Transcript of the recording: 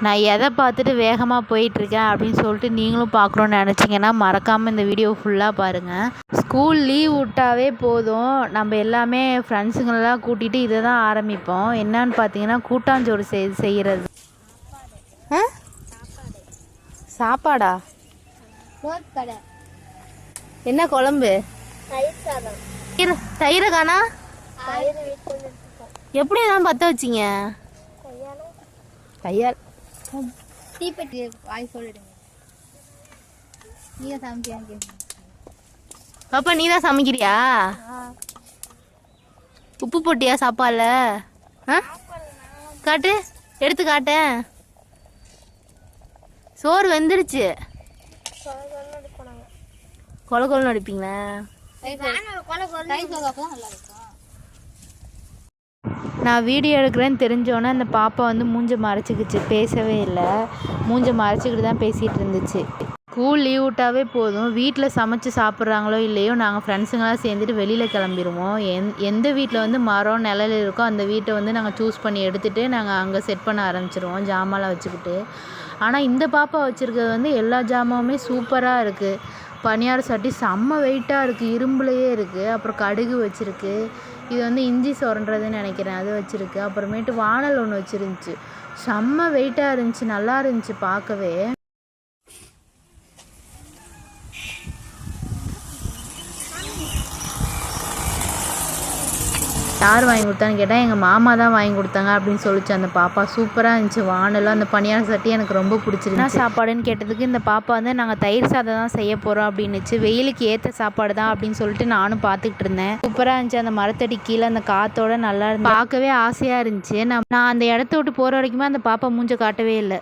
நான் எதை பார்த்துட்டு வேகமாக போயிட்டுருக்கேன் அப்படின்னு சொல்லிட்டு நீங்களும் பார்க்கணுன்னு நினச்சிங்கன்னா மறக்காமல் இந்த வீடியோ ஃபுல்லாக பாருங்கள். ஸ்கூல் லீவ் விட்டாவே போதும், நம்ம எல்லாமே ஃப்ரெண்ட்ஸுங்களெல்லாம் கூட்டிகிட்டு இதை தான் ஆரம்பிப்போம். என்னன்னு பார்த்தீங்கன்னா கூட்டாஞ்சோறு செய்கிறது. சாப்பாடா? என்ன குழம்பு? தயிரை காணா? எப்படி தான் பற்ற வச்சிங்க? கையால் தீப்பெட்டி வாய் சொல்லிடுங்க. நீ தான் சமைக்கிறியா? பாப்பா நீ தான் சமைக்கிறியா? உப்பு போட்டியா சாப்பாடுல? காட்டு, எடுத்து காட்டேன். சோறு வெந்துருச்சு. கொல கொலன்னு அடிப்பீங்களா? நான் வீடியோ எடுக்கிறேன்னு தெரிஞ்சோன்னே அந்த பாப்பா வந்து மூஞ்ச மறைச்சிக்கிச்சு, பேசவே இல்லை. மூஞ்ச மறைச்சிக்கிட்டு தான் பேசிகிட்டு இருந்துச்சு. ஸ்கூல் லீவ் விட்டாவே போதும், வீட்டில் சமைச்சு சாப்பிட்றாங்களோ இல்லையோ நாங்கள் ஃப்ரெண்ட்ஸுங்களாம் சேர்ந்துட்டு வெளியில் கிளம்பிடுவோம். எந்த வீட்டில் வந்து மரம் நிழல் இருக்கோ அந்த வீட்டை வந்து நாங்கள் சூஸ் பண்ணி எடுத்துகிட்டு நாங்கள் அங்கே செட் பண்ண ஆரம்பிச்சிடுவோம் ஜாமான்லாம் வச்சுக்கிட்டு. ஆனால் இந்த பாப்பா வச்சுருக்கிறது வந்து எல்லா ஜாமானுமே சூப்பராக இருக்குது. பனியார சட்டி செம்ம வெயிட்டாக இருக்குது, இரும்புலையே இருக்குது. அப்புறம் கடுகு வச்சுருக்கு, இது வந்து இஞ்சி சொரன்றதுன்னு நினைக்கிறேன், அது வச்சுருக்கு. அப்புறமேட்டு வானல் ஒன்று வச்சுருந்துச்சு, செம்ம வெயிட்டாக இருந்துச்சு, நல்லா இருந்துச்சு பார்க்கவே. யார் வாங்கி கொடுத்தான்னு கேட்டால் எங்கள் மாமா தான் வாங்கி கொடுத்தாங்க அப்படின்னு சொல்லிச்சு அந்த பாப்பா. சூப்பராக இருந்துச்சு வானலும், அந்த பனியார சட்டி எனக்கு ரொம்ப பிடிச்சிருந்துச்சு. சாப்பாடுன்னு கேட்டதுக்கு இந்த பாப்பா வந்து நாங்கள் தயிர் சாதம் தான் செய்ய போகிறோம் அப்படின்னுச்சு. வெயிலுக்கு ஏற்ற சாப்பாடு தான் அப்படின்னு சொல்லிட்டு நானும் பார்த்துக்கிட்டு இருந்தேன். சூப்பராக இருந்துச்சு, அந்த மரத்தடி கீழே அந்த காற்றோட நல்லா இருந்து பார்க்கவே ஆசையாக இருந்துச்சு. நான் அந்த இடத்த விட்டு போகிற வரைக்குமே அந்த பாப்பா மூஞ்ச காட்டவே இல்லை.